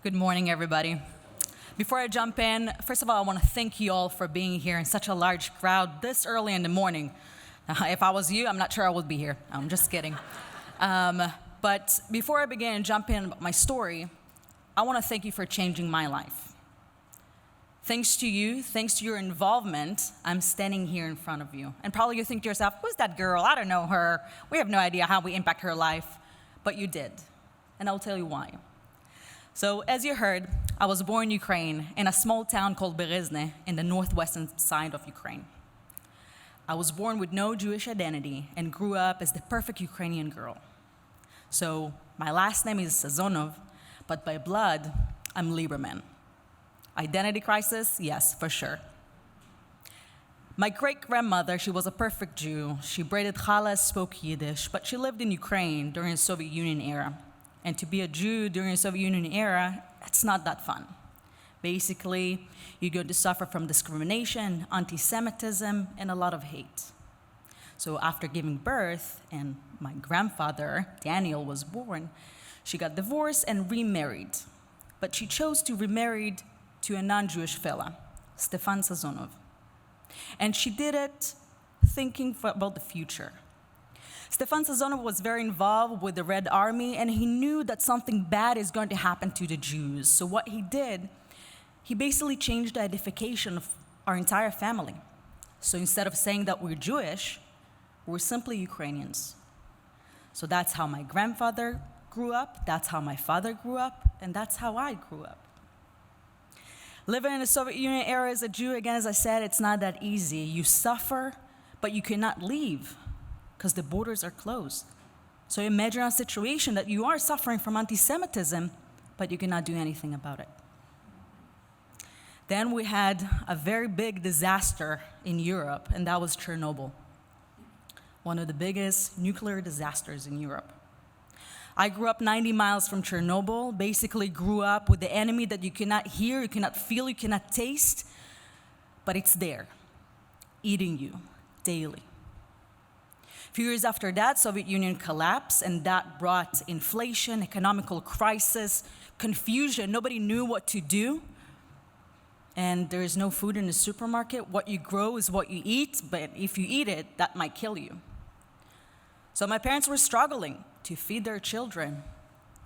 Good morning, everybody. Before I jump in, first of all, I want to thank you all for being here in such a large crowd this early in the morning. If I was you, I'm not sure I would be here. I'm just kidding. But before I begin and jump in about my story, I want to thank you for changing my life. Thanks to you, thanks to your involvement, I'm standing here in front of you. And probably you think to yourself, who's that girl? I don't know her. We have no idea how we impact her life. But you did. And I'll tell you why. So, as you heard, I was born in Ukraine, in a small town called Berezne, in the northwestern side of Ukraine. I was born with no Jewish identity and grew up as the perfect Ukrainian girl. So, my last name is Sazonov, but by blood, I'm Lieberman. Identity crisis? Yes, for sure. My great-grandmother, she was a perfect Jew. She braided challah, spoke Yiddish, but she lived in Ukraine during the Soviet Union era. And to be a Jew during the Soviet Union era, it's not that fun. Basically, you're going to suffer from discrimination, anti-Semitism, and a lot of hate. So after giving birth, and my grandfather, Daniel, was born, she got divorced and remarried. But she chose to remarry to a non-Jewish fella, Stefan Sazonov. And she did it thinking about the future. Stefan Sazonov was very involved with the Red Army, and he knew that something bad is going to happen to the Jews. So what he did, he basically changed the identification of our entire family. So instead of saying that we're Jewish, we're simply Ukrainians. So that's how my grandfather grew up, that's how my father grew up, and that's how I grew up. Living in the Soviet Union era as a Jew, again, as I said, it's not that easy. You suffer, but you cannot leave, because the borders are closed. So imagine a situation that you are suffering from anti-Semitism, but you cannot do anything about it. Then we had a very big disaster in Europe, and that was Chernobyl, one of the biggest nuclear disasters in Europe. I grew up 90 miles from Chernobyl, basically grew up with the enemy that you cannot hear, you cannot feel, you cannot taste, but it's there, eating you daily. A few years after that, Soviet Union collapsed, and that brought inflation, economical crisis, confusion. Nobody knew what to do. And there is no food in the supermarket. What you grow is what you eat, but if you eat it, that might kill you. So my parents were struggling to feed their children.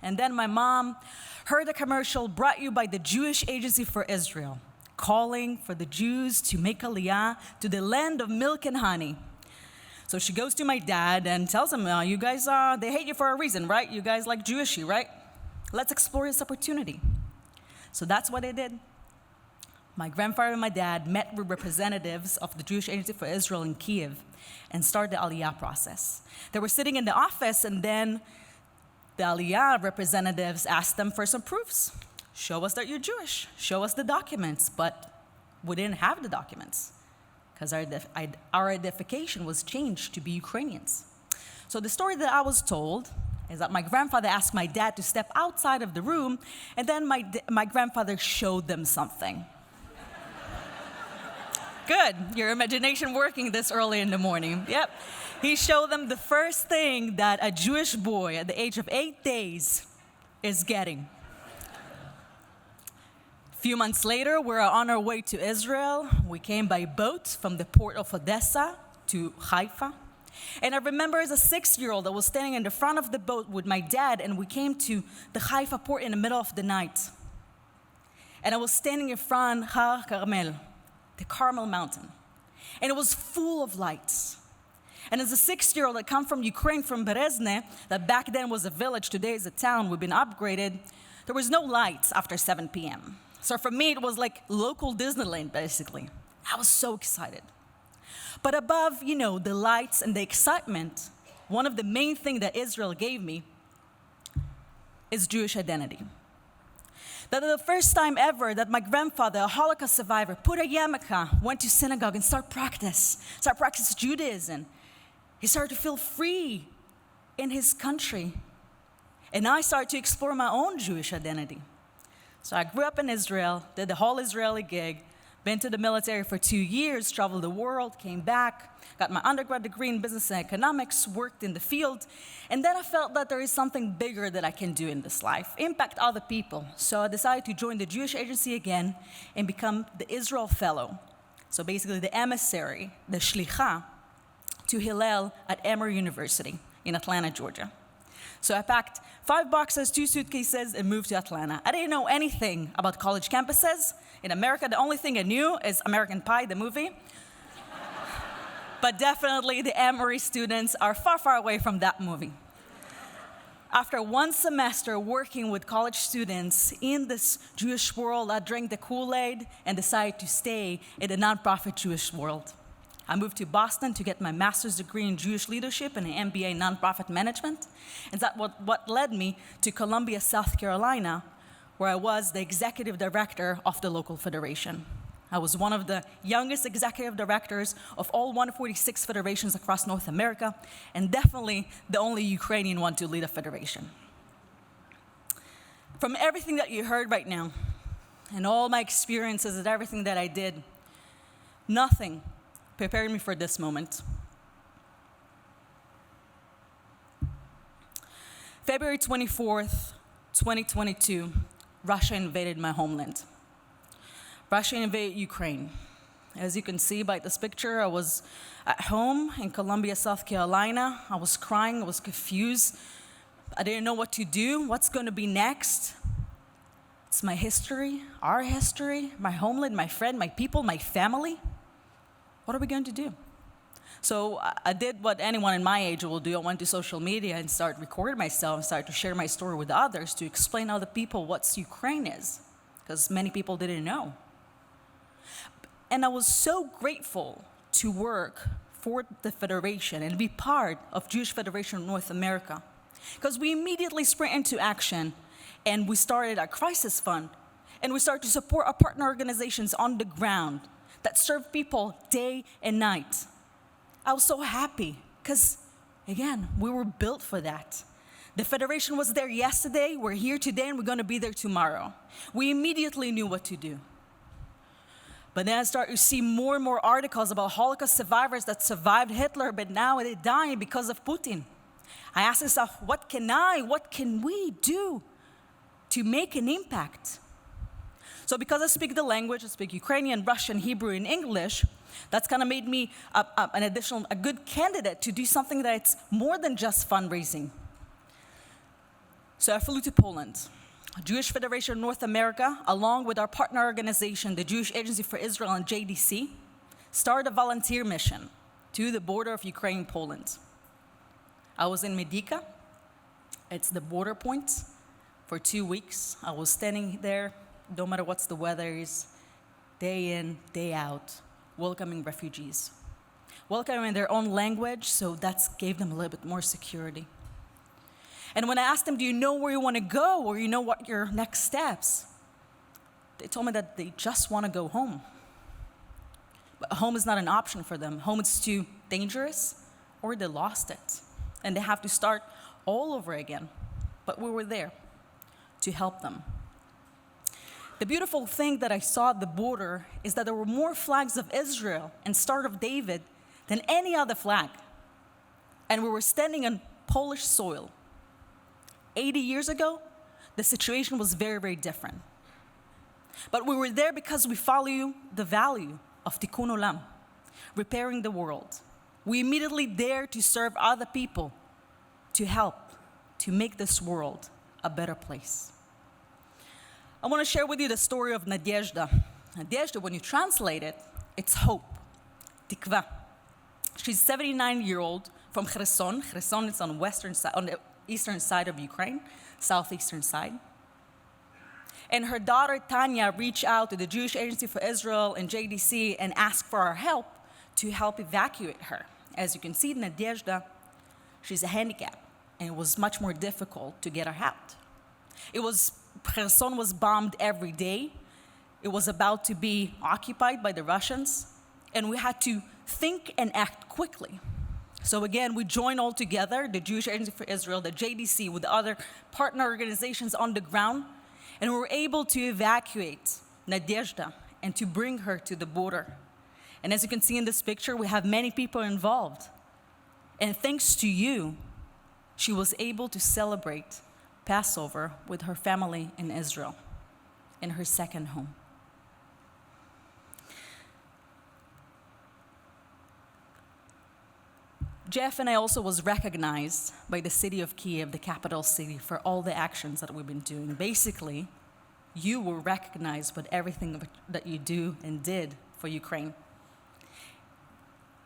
And then my mom heard a commercial brought you by the Jewish Agency for Israel, calling for the Jews to make aliyah to the land of milk and honey. So she goes to my dad and tells him, you guys, they hate you for a reason, right? You guys like Jewishy, right? Let's explore this opportunity. So that's what they did. My grandfather and my dad met with representatives of the Jewish Agency for Israel in Kiev and started the aliyah process. They were sitting in the office, and then the aliyah representatives asked them for some proofs. Show us that you're Jewish. Show us the documents. But we didn't have the documents, because our identification was changed to be Ukrainians. So the story that I was told is that my grandfather asked my dad to step outside of the room, and then my grandfather showed them something. Good, your imagination working this early in the morning. Yep. He showed them the first thing that a Jewish boy at the age of 8 days is getting. A few months later, we're on our way to Israel. We came by boat from the port of Hadassah to Haifa. And I remember as a 6-year-old, I was standing in the front of the boat with my dad, and we came to the Haifa port in the middle of the night. And I was standing in front of Har Carmel, the Carmel Mountain. And it was full of lights. And as a 6-year-old, I come from Ukraine, from Berezne, that back then was a village, today is a town, we've been upgraded. There was no lights after 7 p.m. So for me, it was like local Disneyland, basically. I was so excited. But above, the lights and the excitement, one of the main things that Israel gave me is Jewish identity. That the first time ever that my grandfather, a Holocaust survivor, put a yarmulke, went to synagogue and started practice Judaism. He started to feel free in his country. And I started to explore my own Jewish identity. So I grew up in Israel, did the whole Israeli gig, Been to the military for 2 years, traveled the world, came back, got my undergrad degree in business and economics, worked in the field, and then I felt that there is something bigger that I can do in this life, impact other people. So I decided to join the Jewish Agency again and become the Israel Fellow. So basically the emissary, the shlicha, to Hillel at Emory University in Atlanta, Georgia. So I packed 5 boxes, 2 suitcases, and moved to Atlanta. I didn't know anything about college campuses. In America, the only thing I knew is American Pie, the movie. But definitely the Emory students are far, far away from that movie. After 1 semester working with college students in this Jewish world, I drank the Kool-Aid and decided to stay in the nonprofit Jewish world. I moved to Boston to get my master's degree in Jewish leadership and an MBA in nonprofit management. And that's what led me to Columbia, South Carolina, where I was the executive director of the local federation. I was one of the youngest executive directors of all 146 federations across North America, and definitely the only Ukrainian one to lead a federation. From everything that you heard right now, and all my experiences and everything that I did, nothing prepared me for this moment. February 24th, 2022, Russia invaded my homeland. Russia invaded Ukraine. As you can see by this picture, I was at home in Columbia, South Carolina. I was crying, I was confused. I didn't know what to do, what's going to be next. It's my history, our history, my homeland, my friend, my people, my family. What are we going to do? So I did what anyone in my age will do. I went to social media and started recording myself and started to share my story with others to explain to other people what Ukraine is, because many people didn't know. And I was so grateful to work for the Federation and be part of Jewish Federation of North America, because we immediately sprang into action and we started a crisis fund and we started to support our partner organizations on the ground that serve people day and night. I was so happy because, again, we were built for that. The Federation was there yesterday, we're here today, and we're going to be there tomorrow. We immediately knew what to do. But then I started to see more and more articles about Holocaust survivors that survived Hitler, but now they're dying because of Putin. I asked myself, what can we do to make an impact? So because I speak the language, I speak Ukrainian, Russian, Hebrew, and English, that's kind of made me a good candidate to do something that's more than just fundraising. So I flew to Poland. Jewish Federation of North America, along with our partner organization, the Jewish Agency for Israel and JDC, started a volunteer mission to the border of Ukraine and Poland. I was in Medyka. It's the border point for 2 weeks. I was standing there, no matter what the weather is, day in, day out, welcoming refugees. Welcoming in their own language, so that gave them a little bit more security. And when I asked them, do you know where you want to go, or you know what your next steps? They told me that they just want to go home. But home is not an option for them. Home is too dangerous, or they lost it. And they have to start all over again. But we were there to help them. The beautiful thing that I saw at the border is that there were more flags of Israel and Star of David than any other flag. And we were standing on Polish soil. 80 years ago, the situation was very, very different. But we were there because we value the value of Tikkun Olam, repairing the world. We immediately dared to serve other people, to help, to make this world a better place. I want to share with you the story of Nadezhda. Nadezhda, when you translate it, it's hope, tikva. She's a 79-year-old from Kherson. Kherson is on the eastern side of Ukraine, southeastern side. And her daughter, Tanya, reached out to the Jewish Agency for Israel and JDC and asked for our help to help evacuate her. As you can see, Nadezhda, she's a handicap, and it was much more difficult to get her out. Kherson was bombed every day. It was about to be occupied by the Russians, and we had to think and act quickly. So again, we joined all together, the Jewish Agency for Israel, the JDC, with other partner organizations on the ground, and we were able to evacuate Nadezhda and to bring her to the border. And as you can see in this picture, we have many people involved. And thanks to you, she was able to celebrate Passover with her family in Israel, in her second home. Jeff and I also was recognized by the city of Kiev, the capital city, for all the actions that we've been doing. Basically, you were recognized with everything that you do and did for Ukraine.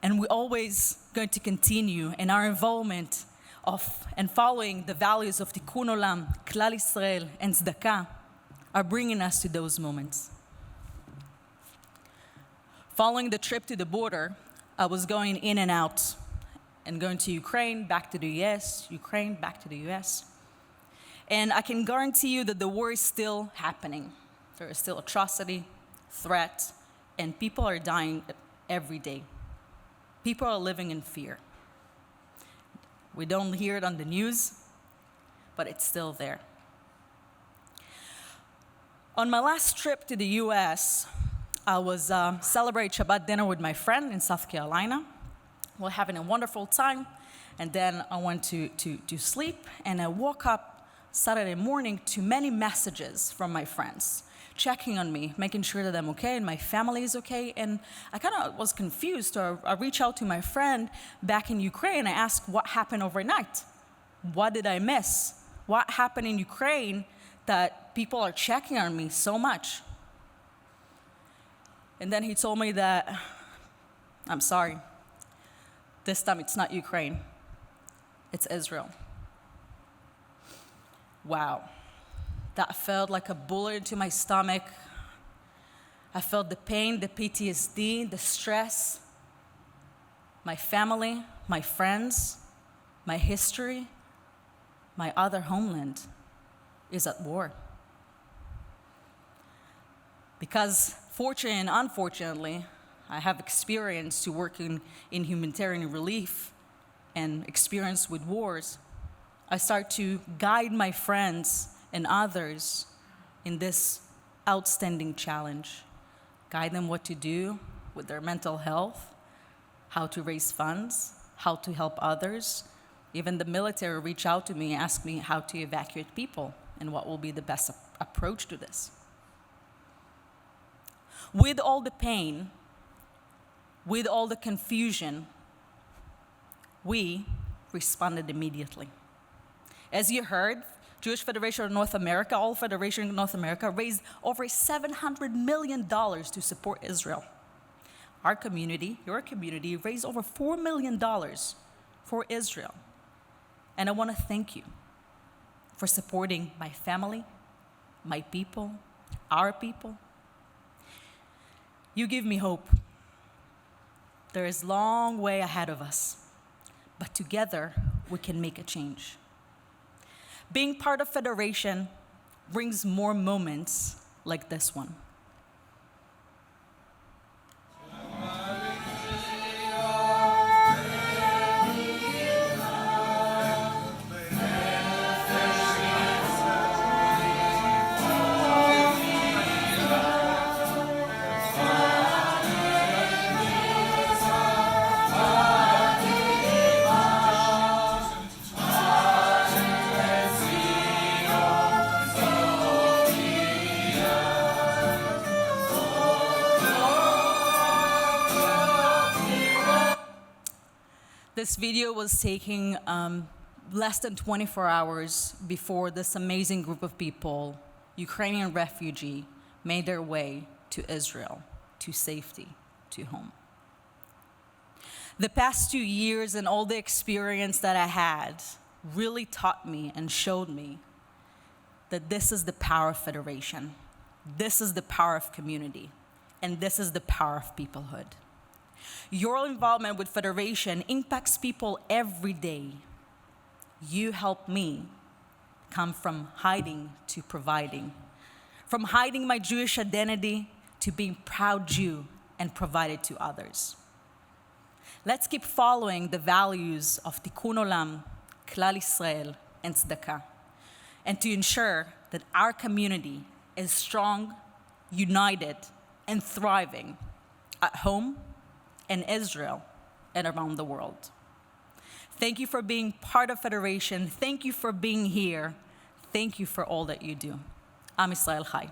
And we're always going to continue in our involvement of and following the values of Tikkun Olam, Klal Yisrael, and Tzedakah are bringing us to those moments. Following the trip to the border, I was going in and out and going to Ukraine, back to the US, Ukraine, back to the US. And I can guarantee you that the war is still happening. There is still atrocity, threat, and people are dying every day. People are living in fear. We don't hear it on the news, but it's still there. On my last trip to the US, I was celebrating Shabbat dinner with my friend in South Carolina. We're having a wonderful time, and then I went to sleep, and I woke up Saturday morning to many messages from my friends, checking on me, making sure that I'm okay and my family is okay. And I kind of was confused, so I reached out to my friend back in Ukraine. I asked what happened overnight. What did I miss? What happened in Ukraine that people are checking on me so much? And then he told me that, I'm sorry, this time it's not Ukraine, it's Israel. Wow. That felt like a bullet into my stomach. I felt the pain, the PTSD, the stress. My family, my friends, my history, my other homeland is at war. Because fortunately and unfortunately, I have experience to work in humanitarian relief and experience with wars. I start to guide my friends and others in this outstanding challenge. Guide them what to do with their mental health, how to raise funds, how to help others. Even the military reach out to me and ask me how to evacuate people and what will be the best approach to this. With all the pain, with all the confusion, we responded immediately. As you heard, Jewish Federation of North America, all Federation of North America, raised over $700 million to support Israel. Our community, your community, raised over $4 million for Israel. And I want to thank you for supporting my family, my people, our people. You give me hope. There is a long way ahead of us, but together we can make a change. Being part of Federation brings more moments like this one. This video was taken less than 24 hours before this amazing group of people, Ukrainian refugee, made their way to Israel, to safety, to home. The past 2 years and all the experience that I had really taught me and showed me that this is the power of Federation, this is the power of community, and this is the power of peoplehood. Your involvement with Federation impacts people every day. You help me come from hiding to providing, from hiding my Jewish identity to being proud Jew and provide it to others. Let's keep following the values of Tikkun Olam, Klal Yisrael, and Tzedakah, and to ensure that our community is strong, united, and thriving at home, in Israel, and around the world. Thank you for being part of Federation. Thank you for being here. Thank you for all that you do. Am Yisrael Chai.